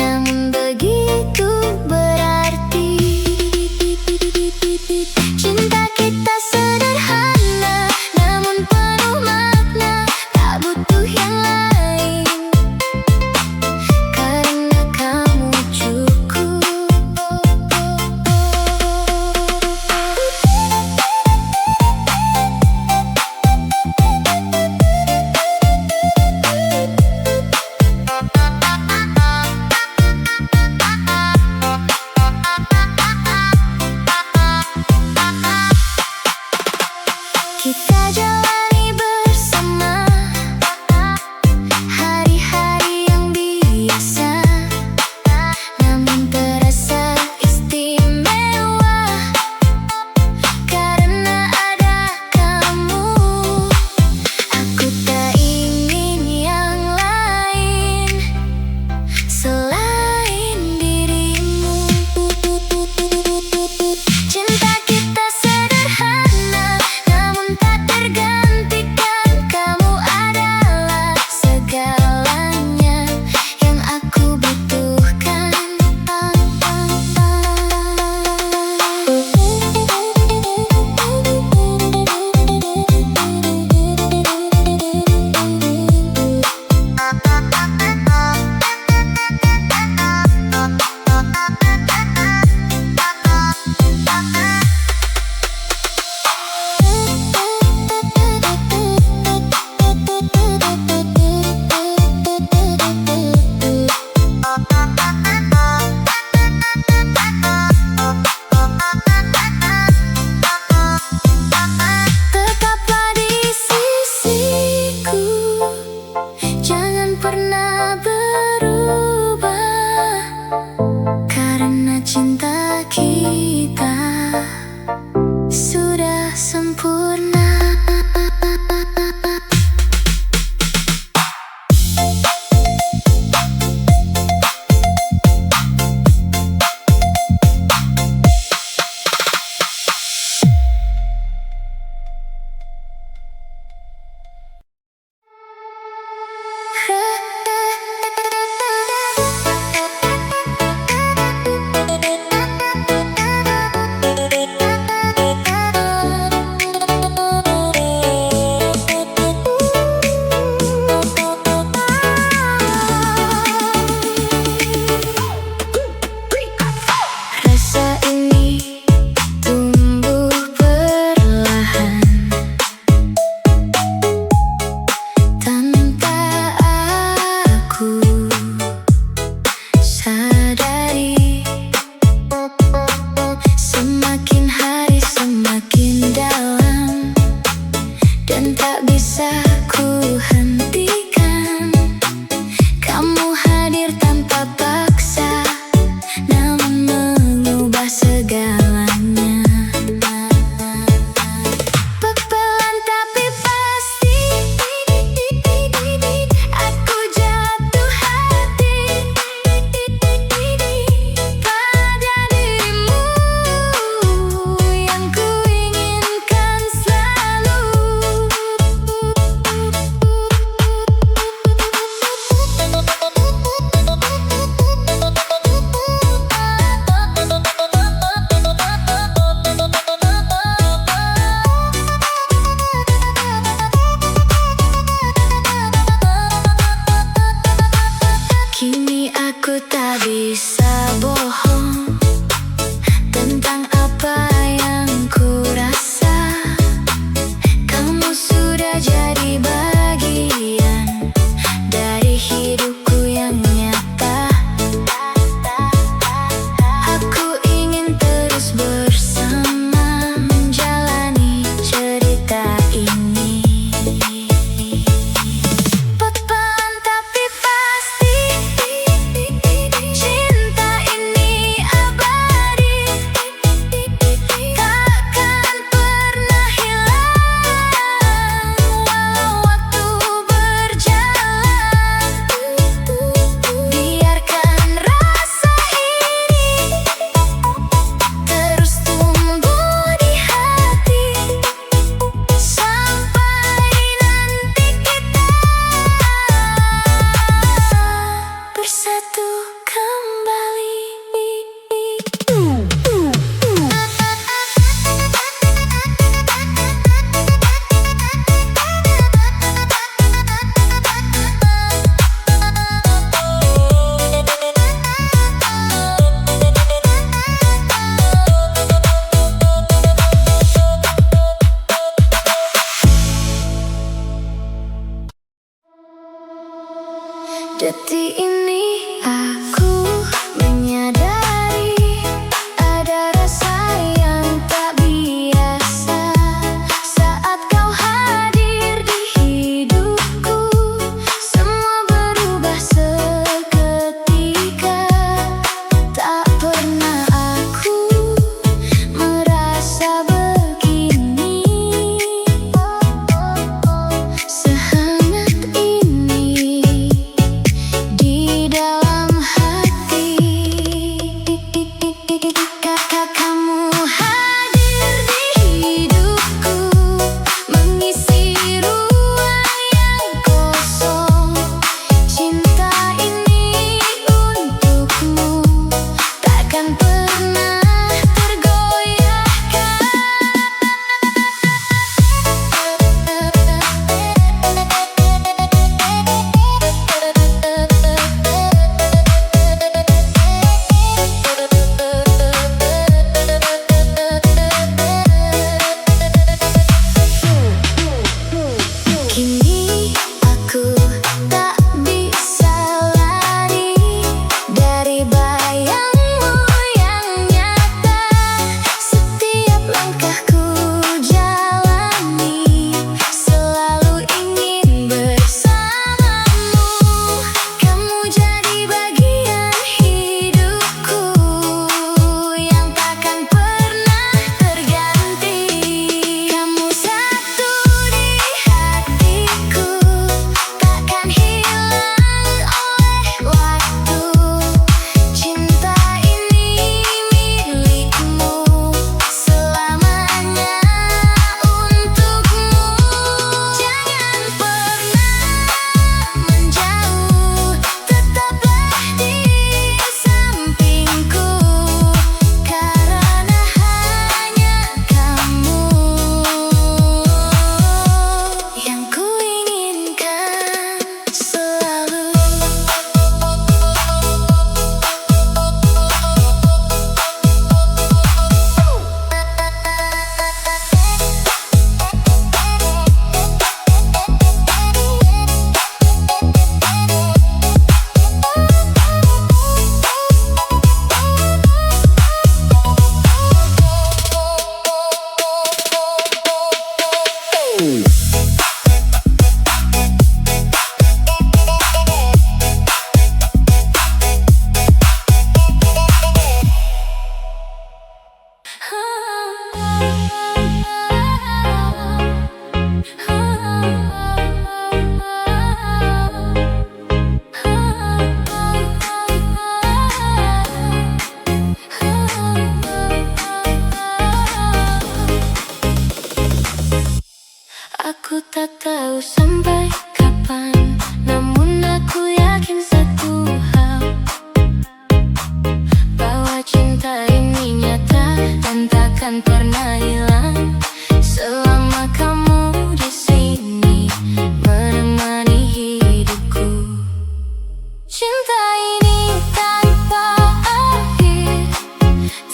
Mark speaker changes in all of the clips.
Speaker 1: namun begitu berarti. Cinta kita sederhana, namun penuh makna, tak butuh yang lain, karena kamu cukup. Kita jalani bersama hari-hari yang biasa, namun terasa istimewa karena ada kamu. Aku tak ingin yang lain selain dirimu. Cinta kita sederhana, namun tak tergantikan. Kamu adalah segalanya yang aku butuhkan. Tetaplah di sisiku, jangan pernah berubah, karena cinta kita sudah sempurna. Rasa ini tumbuh perlahan tanpa aku sadari. Semakin hari semakin dalam, dan tak bisa ku hentikan. Kamu hadir tanpa paksa, namun mengubah segalanya. Pepelan tapi pasti, aku jatuh hati pada dirimu yang ku inginkan selalu. Kini aku tak bisa bohong tentang apa yang ku rasa. Kamu sudah jadi bagian dari hidupku yang nyata. Aku ingin terus bersama menjalani cerita ini. Pepelan tapi pasti, cinta ini takkan pernah hilang selama kamu di sini menemani hidupku. Cinta ini tanpa akhir,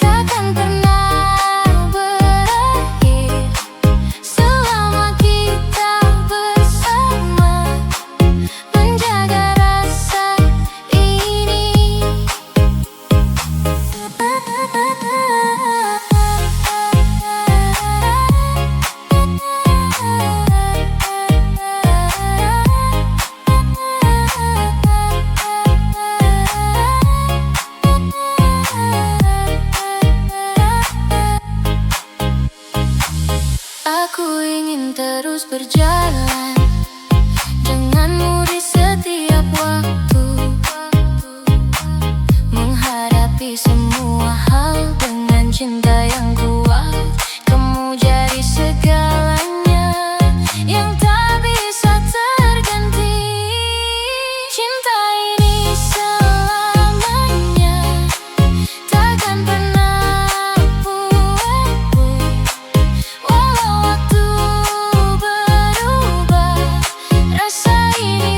Speaker 1: takkan pernah berakhir selama kita bersama menjaga rasa ini. Aku ingin terus berjalan denganmu di setiap waktu, menghadapi semua hal dengan cinta yang kuat. Kamu jadi segalanya yang tak bisa terganti. Cinta ini selamanya takkan pernah punah. Walau waktu berubah, rasa ini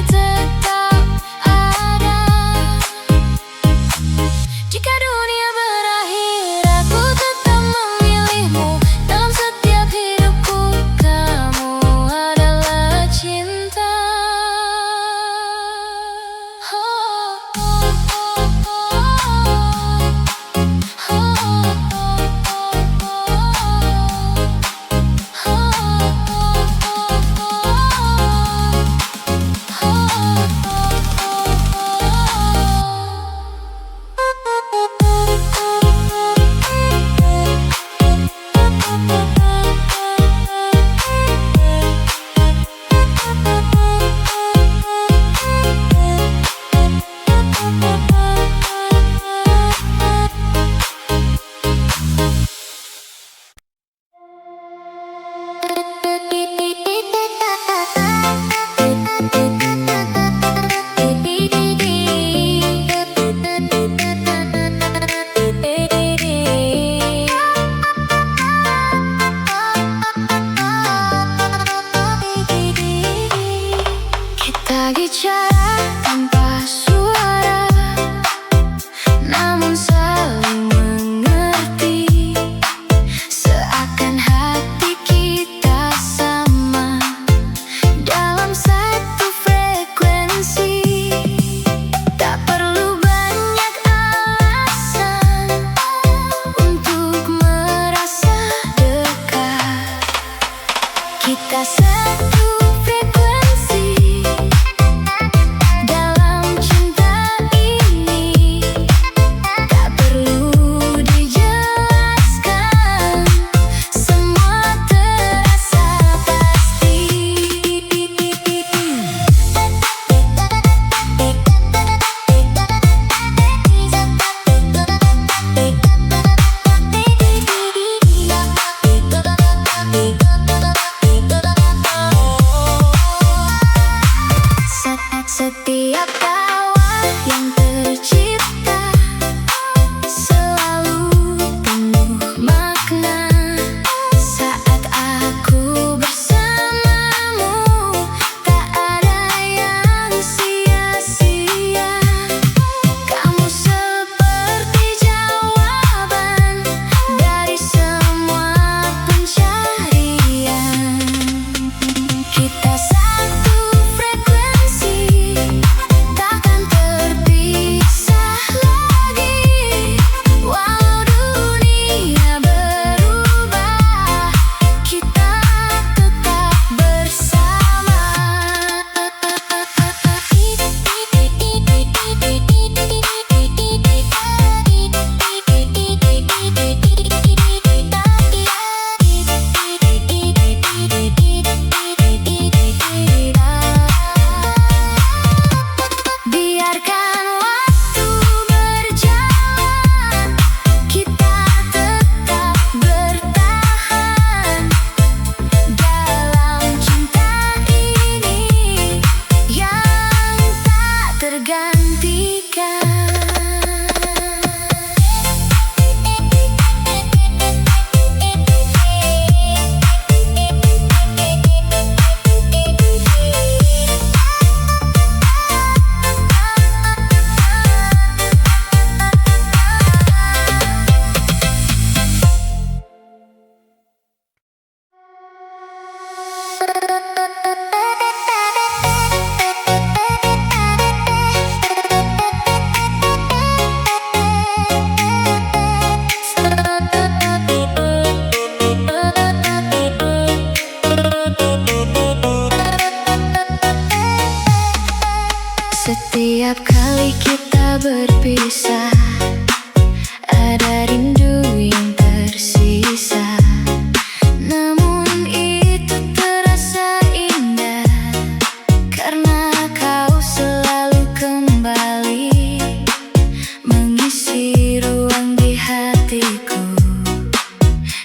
Speaker 1: Isi ruang di hatiku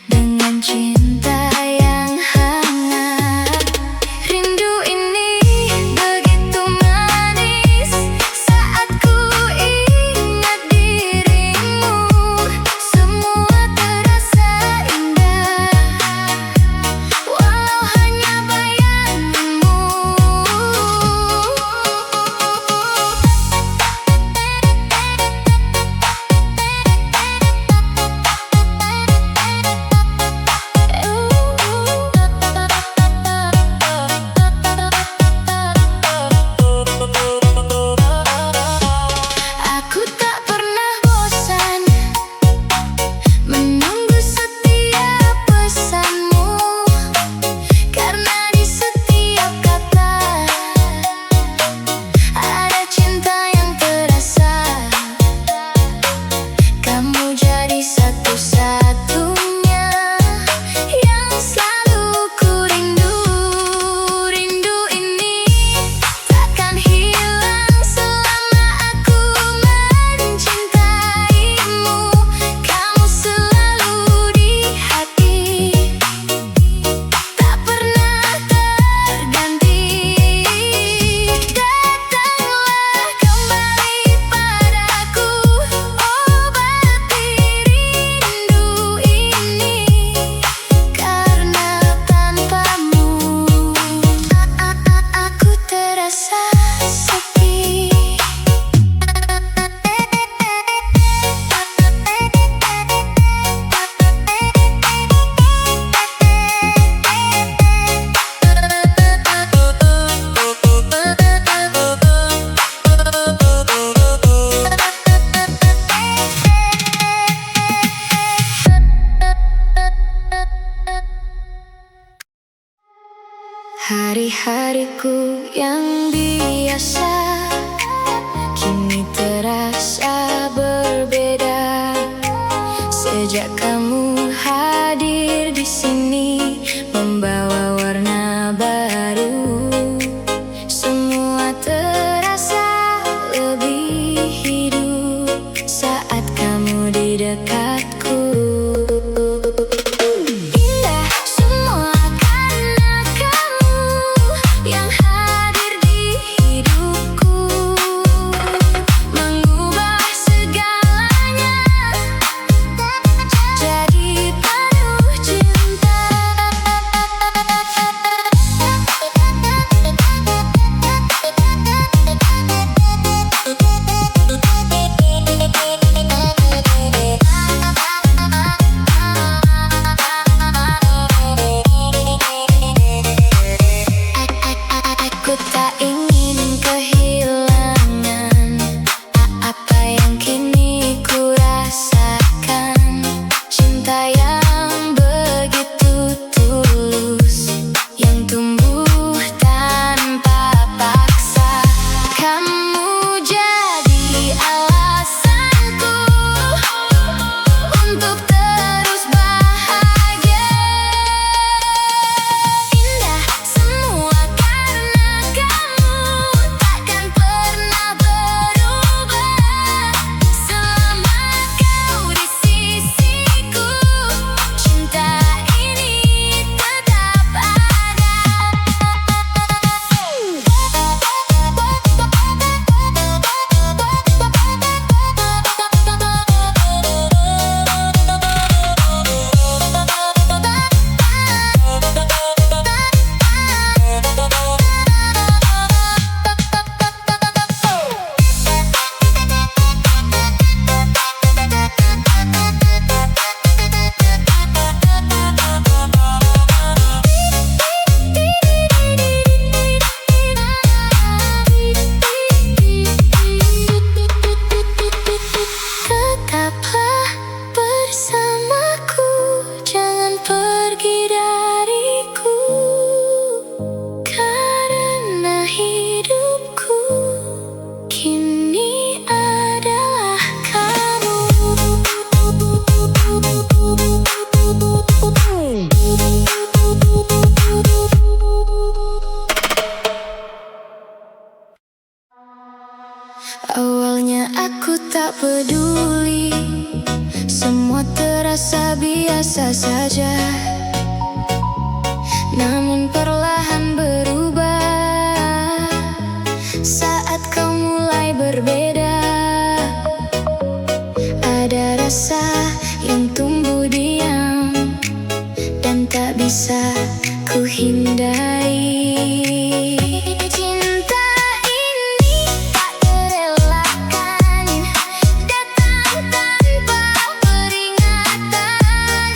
Speaker 1: dengan cinta yang hangat. Rindu ini begitu manis saat ku ingat dirimu. Semua terasa indah walau hanya bayangmu. Aku tak pernah bosan menunggu setiap pesanmu, karena di setiap kata ada cinta yang terasa. Kamu jadi satu-satunya yang selalu ku rindu. Rindu ini takkan hilang selama aku mencintaimu. Kamu selalu di hati, tak pernah terganti. Datanglah kembali padaku, obati rindu ini, karena tanpamu aku terasa sepi. Hari-hariku yang biasa kini terasa berbeda sejak kamu hadir di sini membawa warna baru. Semua terasa lebih hidup saat kamu di dekatku. Indah semua karena kamu yang hadir di hidupku, mengubah segalanya terasa biasa saja, namun perlahan berubah saat kau mulai berbeda. Ada rasa yang tumbuh diam dan tak bisa ku hindari. Cinta ini tak terelakkan, datang tanpa peringatan.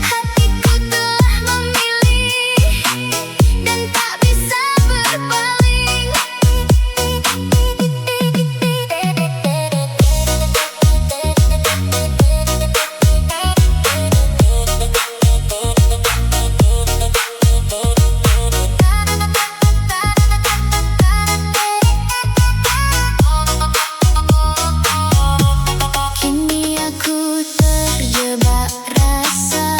Speaker 1: Hatiku telah memilih dan tak bisa berpaling. Kini aku terjebak rasa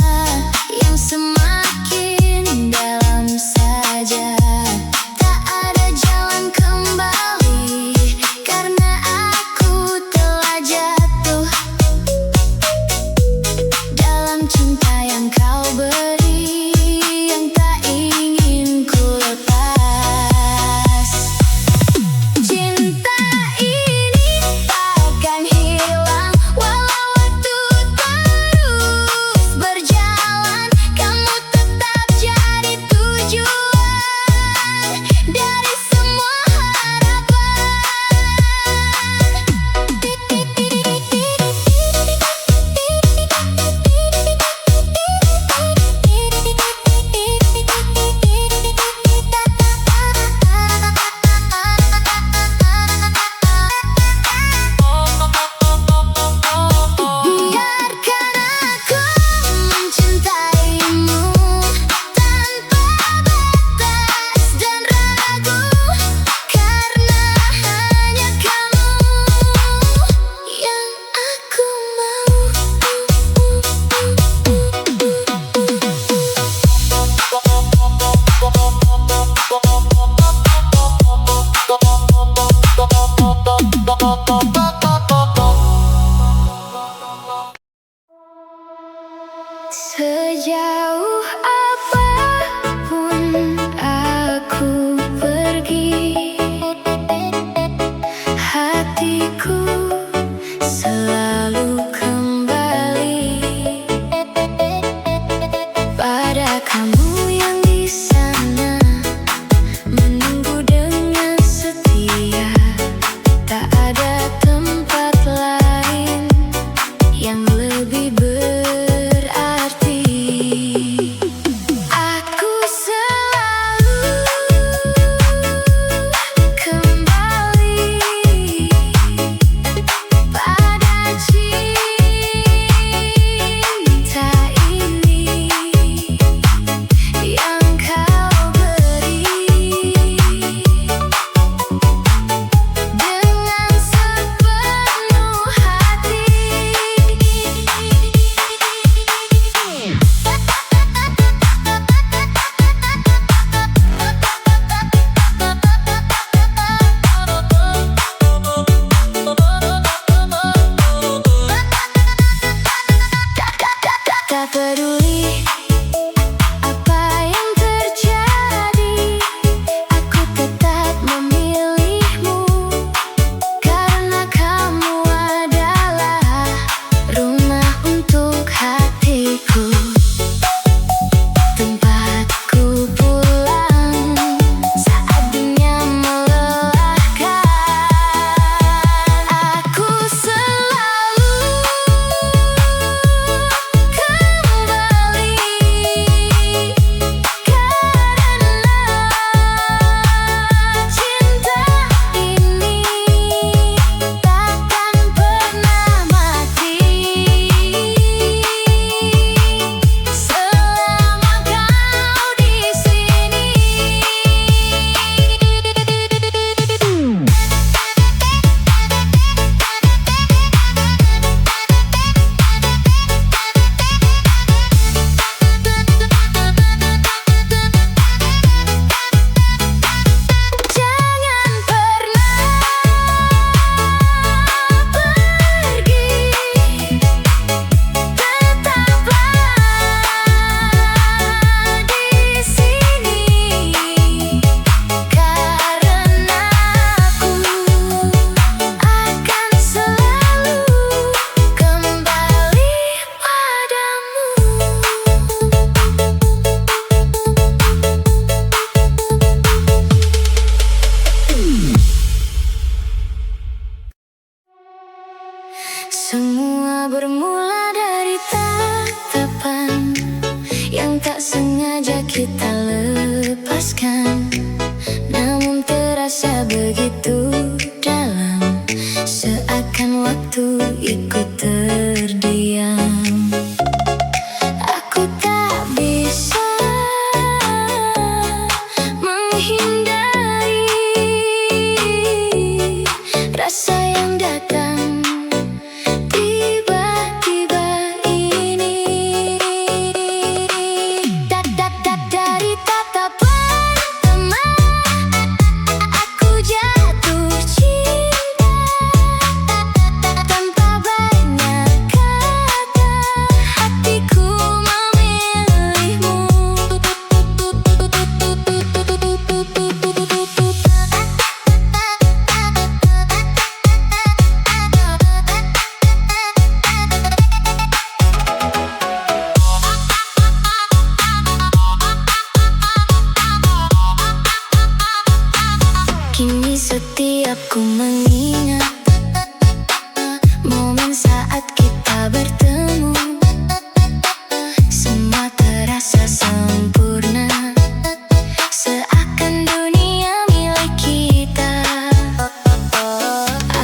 Speaker 1: yang semakin dalam saja. Tak ada jalan kembali karena aku telah jatuh dalam cinta yang kau beri, yang tak ingin ku lepas. Cinta ini takkan hilang walau waktu terus berjalan. Kamu tetap jadi tujuan dari semua harapan. Biarkan aku mencintaimu tanpa batas dan ragu, karena hanya kamu yang aku mau. Sejauh apapun aku pergi, hatiku selalu kembali pada kamu yang di sana, menunggu dengan setia. Tak ada tempat lain yang lebih berarti. bermula dari tatapan yang tak sengaja kita lepaskan, namun terasa begitu dalam, seakan waktu ikut terdiam. Aku tak bisa menghindari rasa yang datang tiba-tiba ini. Dari tatapan pertama aku jatuh cinta, tanpa banyak kata hatiku memilihmu. Kini setiap ku mengingat momen saat kita bertemu, semua terasa sempurna, seakan dunia milik kita.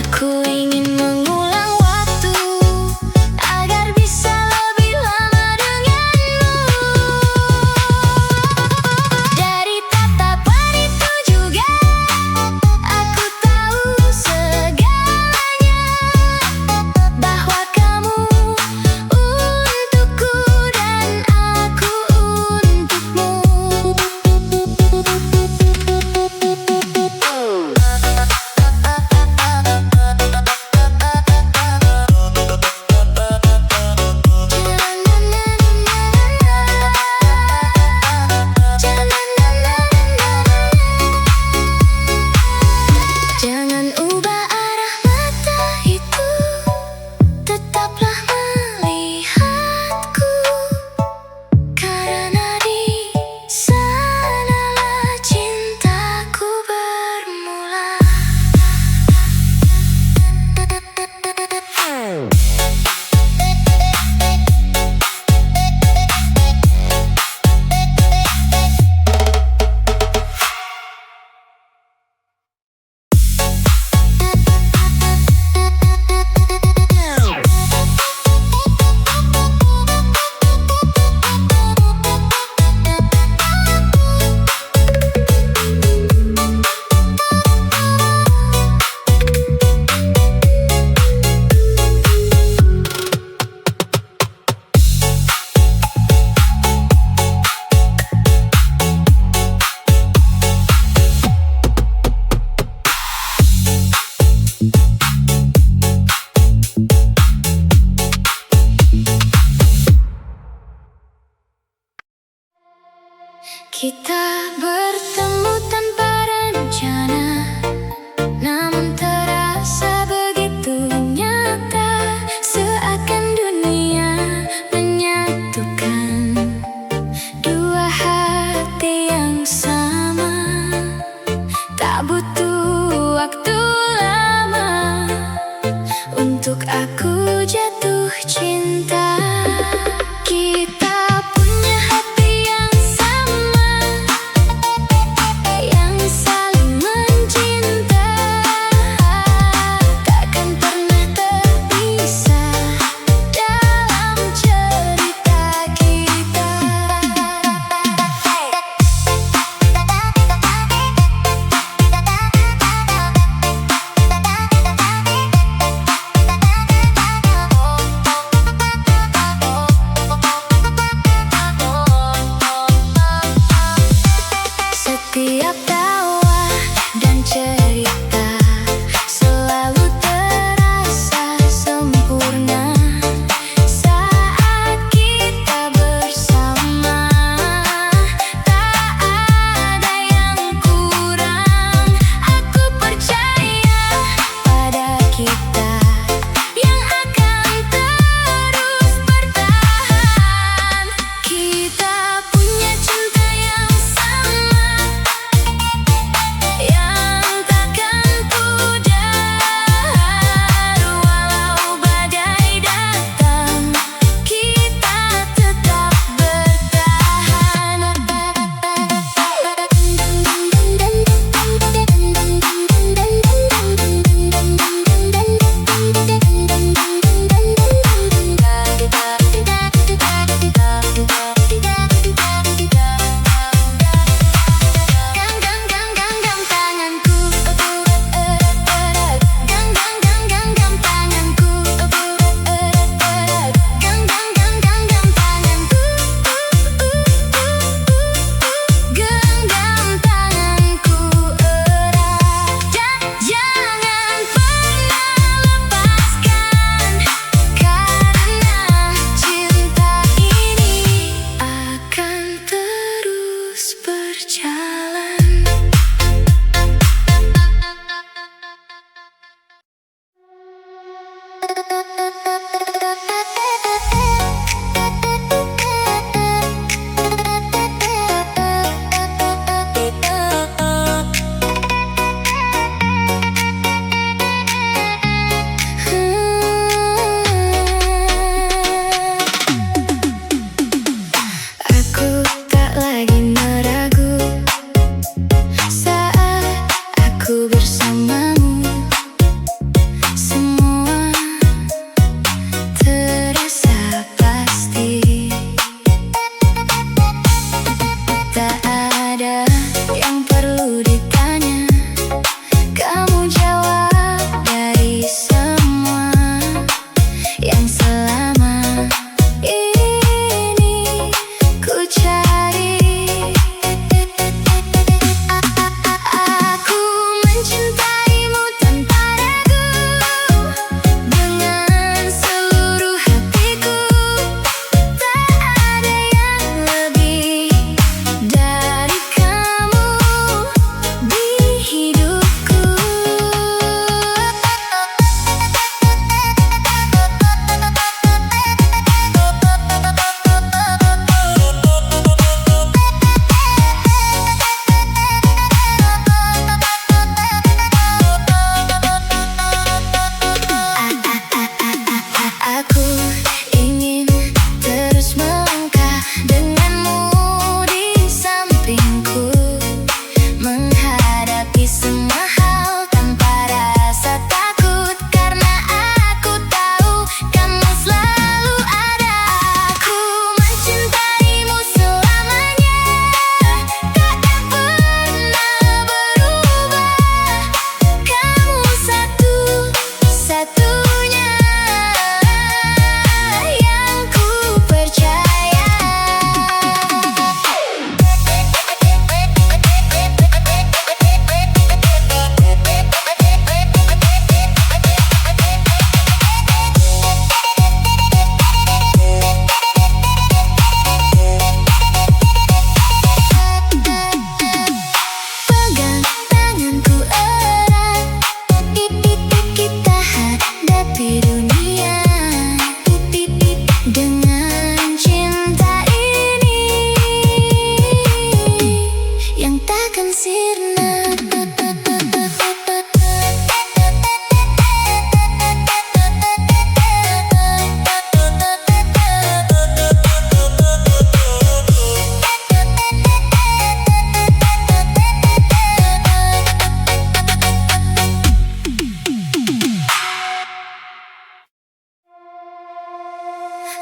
Speaker 1: Aku ingin mengulang waktu agar bisa lebih lama denganmu. Dari tatapan itu juga aku tahu segalanya, bahwa kamu untukku dan aku untukmu. Jangan ubah arah mata itu, tetaplah melihatku, karena di sanalah cintaku bermula. Kita bertemu tanpa rencana, namun terasa begitu nyata, seakan dunia menyatukan dua hati yang sama. Tak butuh waktu lama untuk aku jatuh cinta. Kita punya hati yang sama,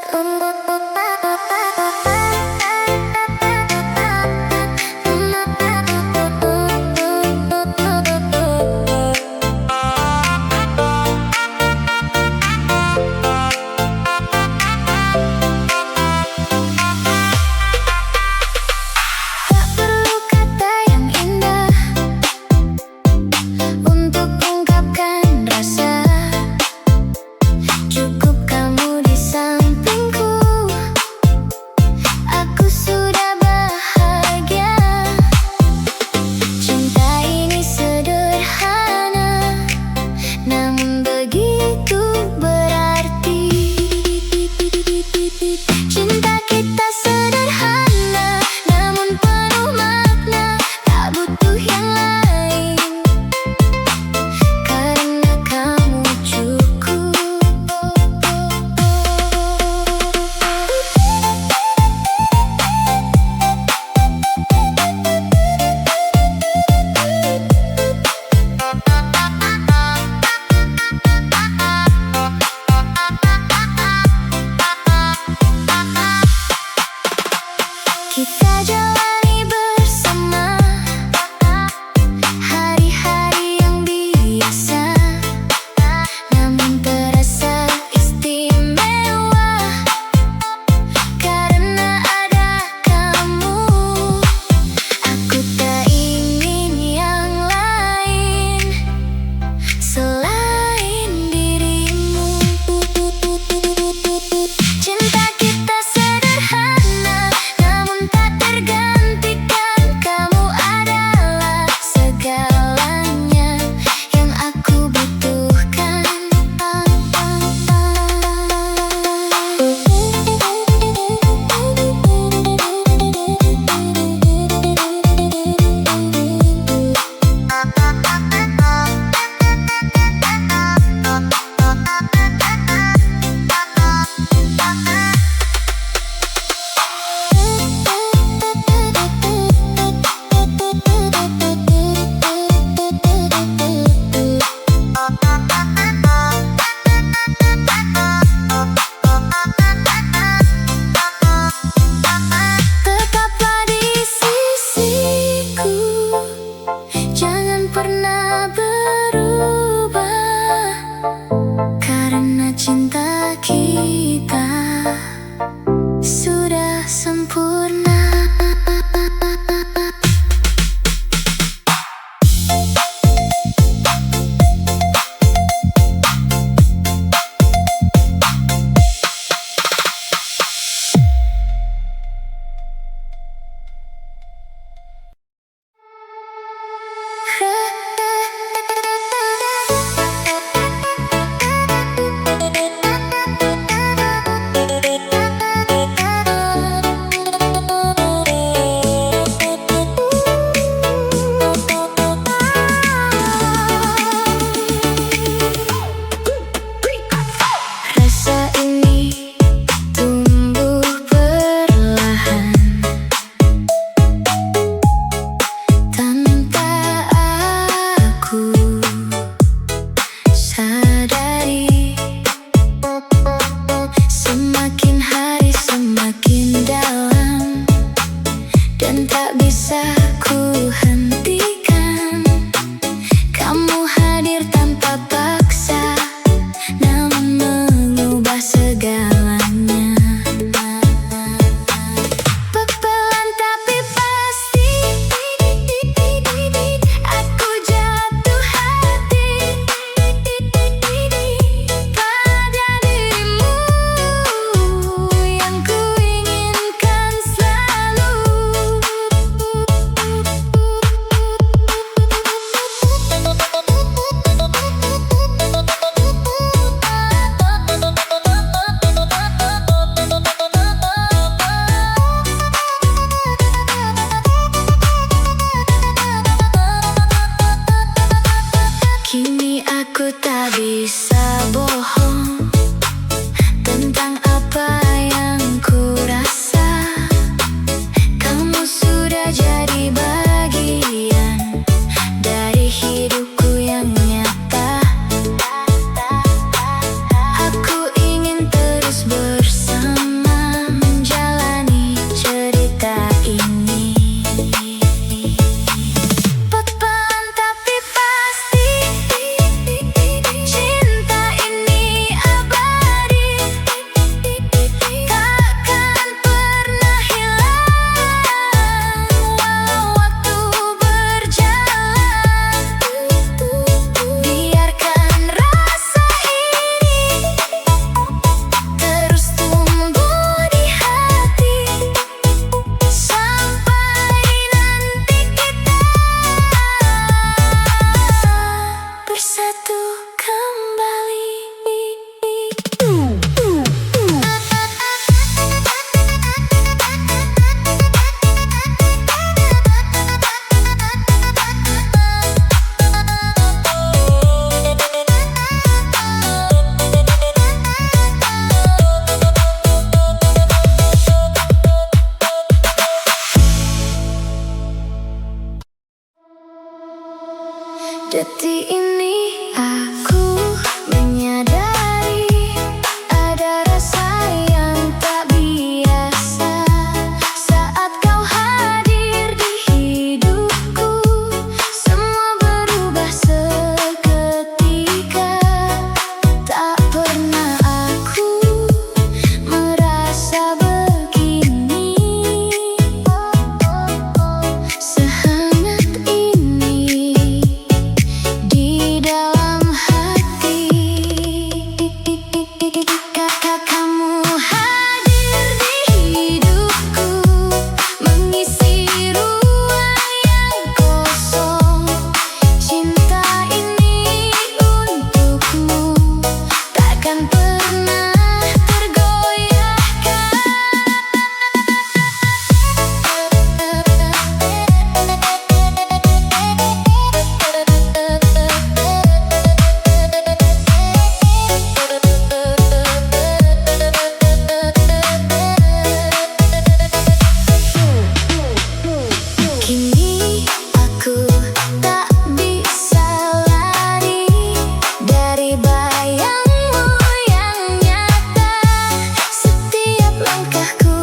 Speaker 1: Tak perlu kata yang indah untuk ungkapkan rasa. Cukup kamu di sampingku, detik ini aku menyadari ada rasa yang tak biasa saat kau hadir di hidupku. Semua berubah seketika. Tak pernah aku merasa begini, sehangat ini di dalam hati. Kamu hadir di hidupku, mengisi ruang yang kosong. Cinta ini untukmu, takkan pernah tergoyahkan. Kini aku tak bisa lari dari bayangmu yang nyata. Setiap langkahku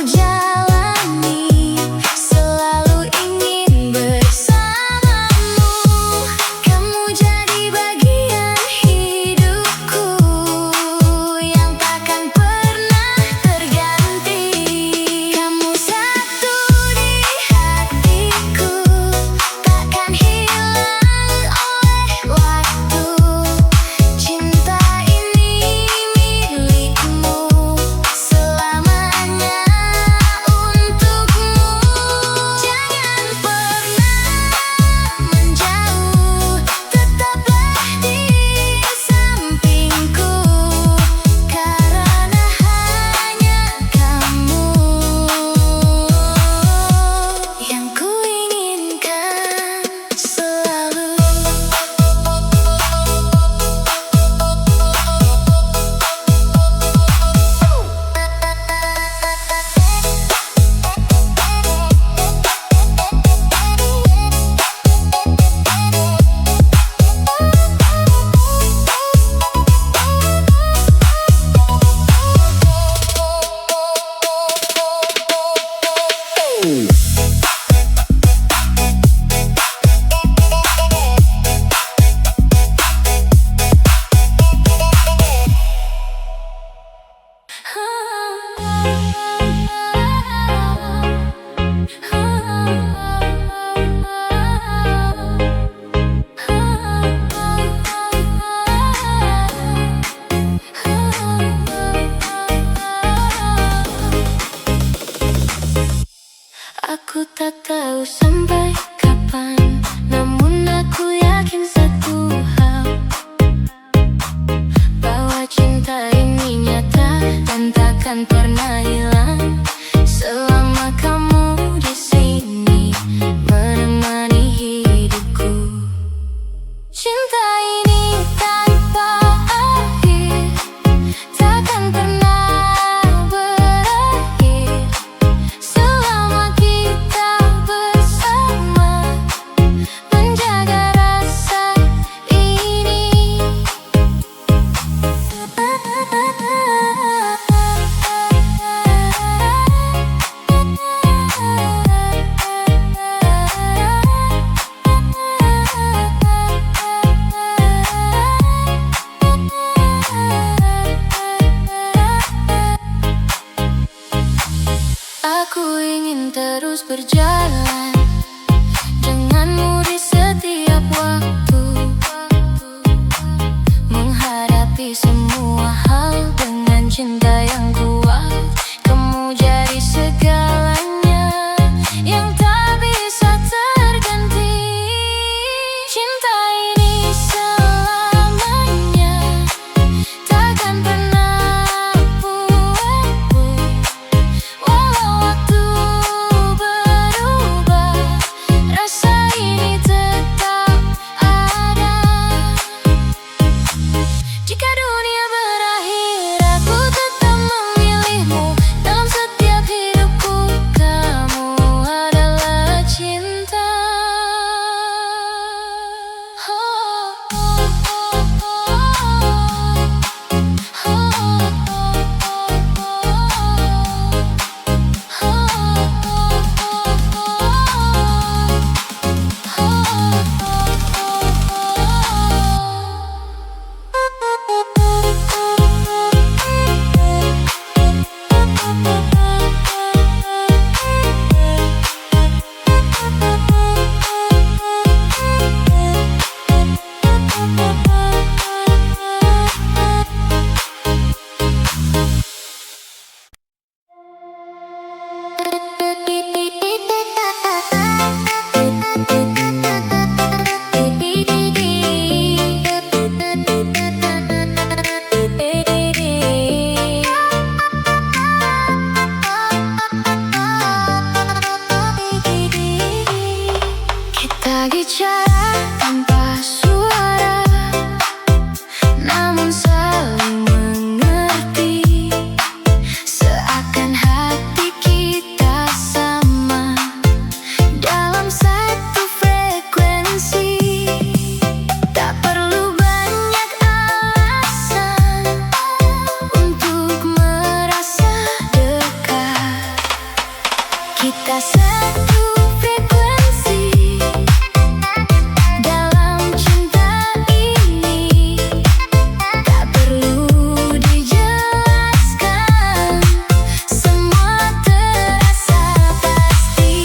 Speaker 1: jalani, selalu ingin bersamamu. Kamu jadi bagian hidupku yang takkan pernah terganti. Kamu satu di hatiku, takkan hilang oleh waktu. Cinta ini milikmu, selamanya untukmu. Jangan pernah menjauh, tetaplah di sampingku, karena hanya kamu yang kuinginkan selalu. Aku tak tahu sampai kapan, namun aku yakin satu hal, bahwa cinta ini nyata dan takkan pernah hilang selama kamu di sini menemani hidupku. Cinta ini tanpa akhir, takkan pernah berakhir selama kita bersama, menjaga rasa ini. Aku ingin terus berjalan denganmu di setiap waktu, menghadapi semua hal dengan cinta yang kuat. Kamu jadi segalanya yang tak bisa terganti. Cinta ini selamanya, takkan pernah punah. Walau waktu berubah, Kita satu frekuensi dalam cinta ini, tak perlu dijelaskan, semua terasa pasti.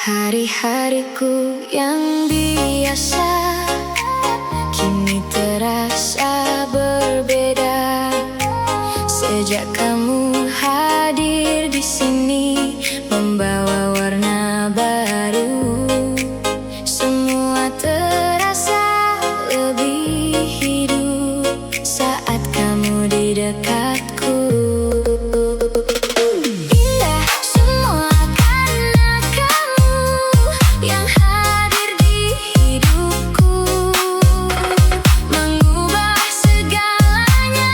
Speaker 1: Hari-hariku yang biasa kini terasa berbeda sejak kamu hadir di sini membawa warna baru. Semua terasa lebih hidup saat kamu di dekatku. Indah semua karena kamu yang hadir di hidupku, mengubah segalanya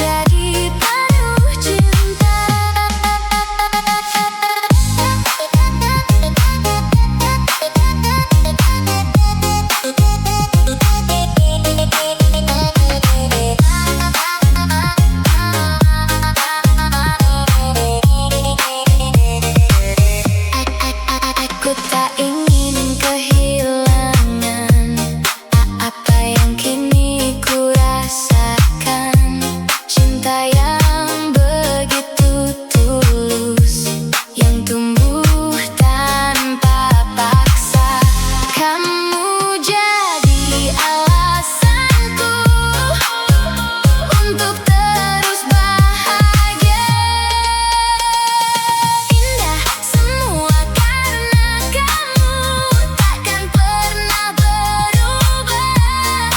Speaker 1: jadi penuh cinta. Aku tak ingin kehilangan apa yang kini ku rasakan. Cinta yang begitu tulus, yang tumbuh tanpa paksa. Kamu jadi alasanku untuk terus bahagia. Indah semua karena kamu takkan pernah berubah.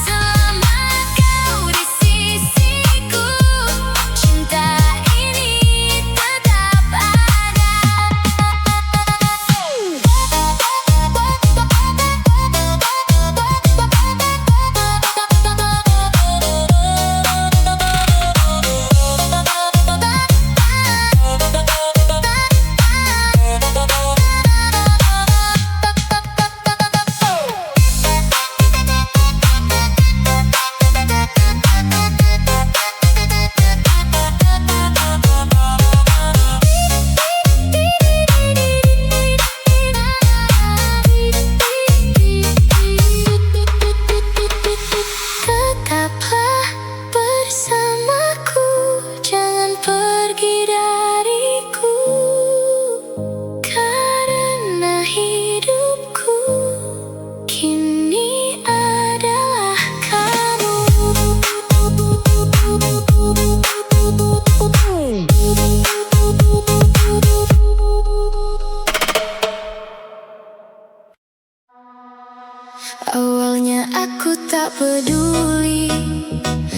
Speaker 1: Selama kau di sisiku, cinta ini tetap ada. Tetaplah bersamaku, jangan pergi dariku, karena hidupku kini adalah kamu. Awalnya aku tak peduli,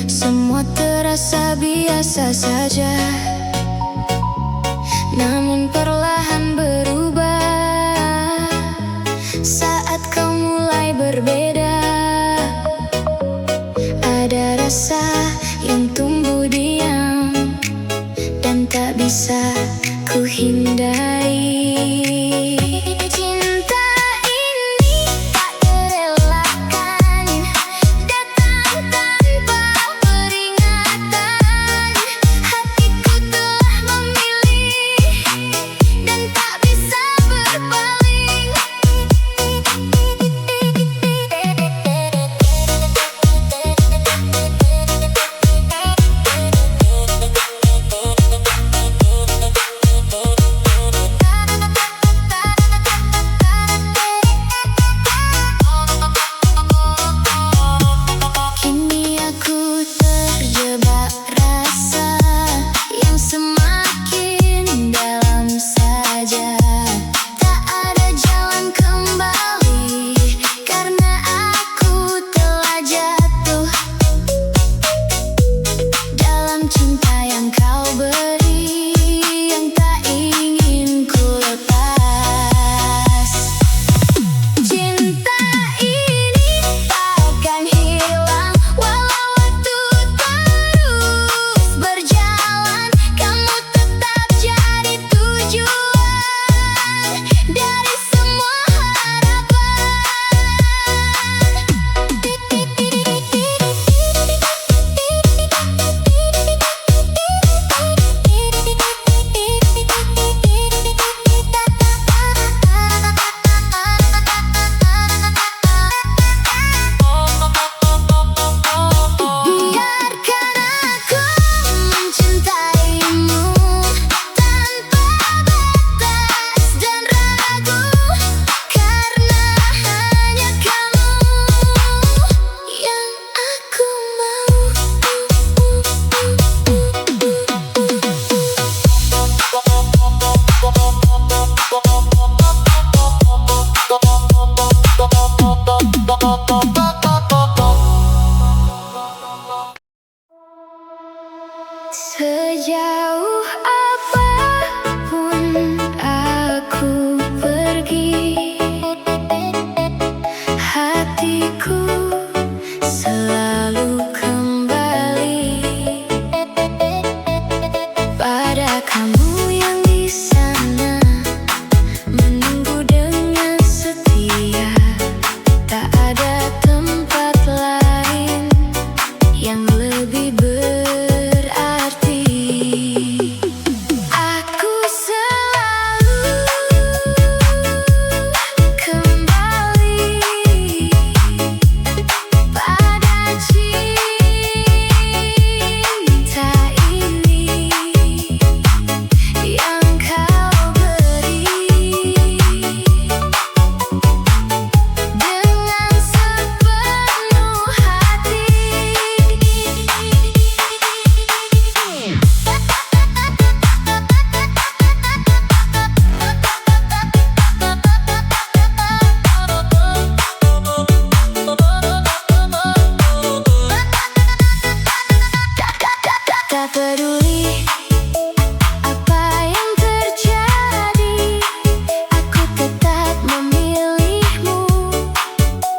Speaker 1: semua terasa biasa saja. Namun perlahan berubah saat kau mulai berbeda. Ada rasa yang tumbuh diam dan tak bisa ku hindari. Cinta ini tak terelakkan, datang tanpa peringatan. Hatiku telah memilih dan tak bisa berpaling. Ada kamu yang di sana menunggu dengan setia. Tak ada tempat lain yang lebih berarti. Aku selalu kembali pada cinta ini yang kau beri dengan sepenuh hati. Tak peduli apa yang terjadi, aku tetap memilihmu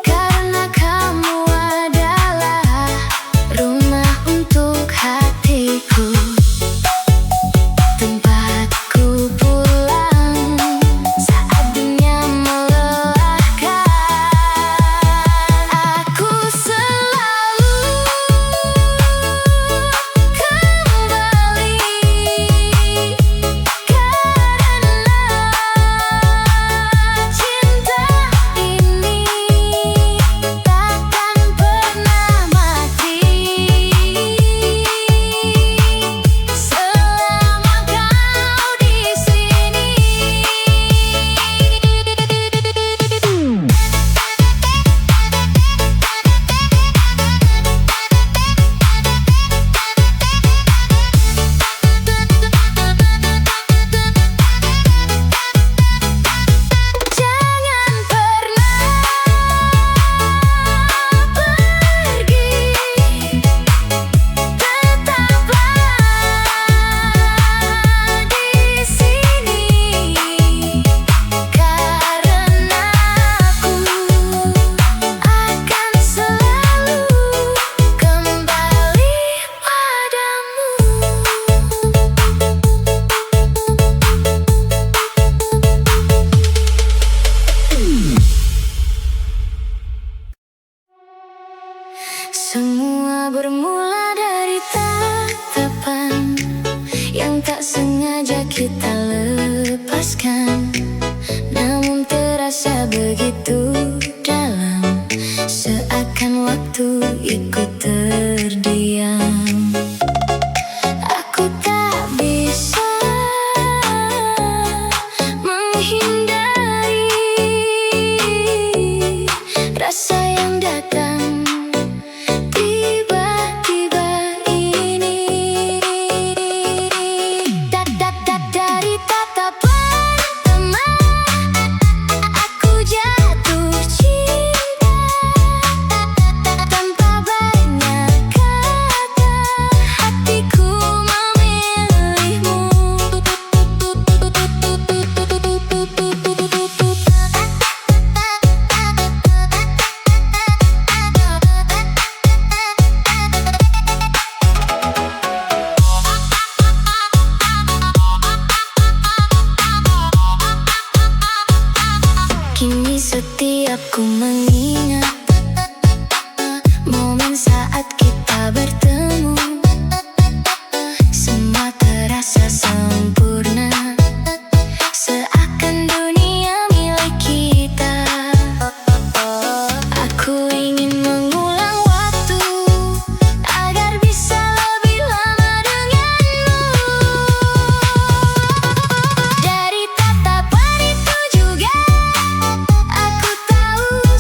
Speaker 1: karena kamu adalah rumah untuk hatiku, tempatku pulang saat dunia melelahkan. Aku selalu kembali karena cinta ini takkan pernah mati selama kau di sini. Jangan pernah pergi, tetaplah di sini karena aku akan selalu kembali padamu. Semua bermula dari tatapan yang tak sengaja kita lepaskan, namun terasa begitu dalam, seakan waktu ikut terdiam. Aku tak bisa menghindari rasa yang datang tiba-tiba ini. Dari tatapan teman, aku jatuh cinta tanpa banyak kata. Hatiku memilihmu. Kini setiap ku mengingat momen saat kita bertemu, semua terasa sempurna, seakan dunia milik kita. Aku ingin mengulang waktu agar bisa lebih lama denganmu. Dari tatapan itu juga aku tahu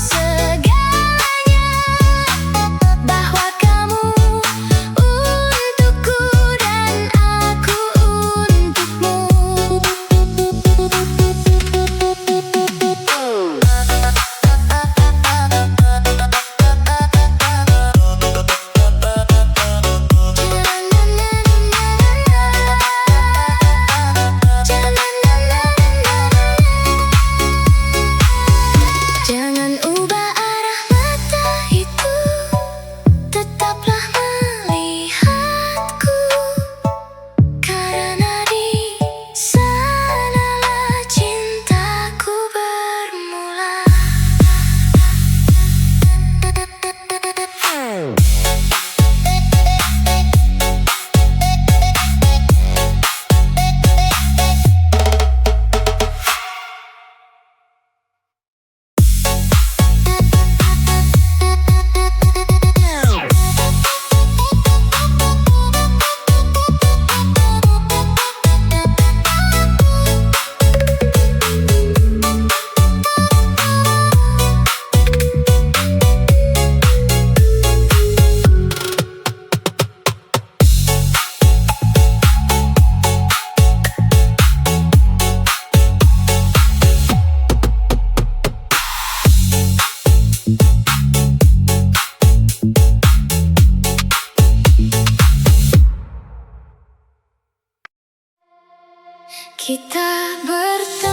Speaker 1: Kita bertemu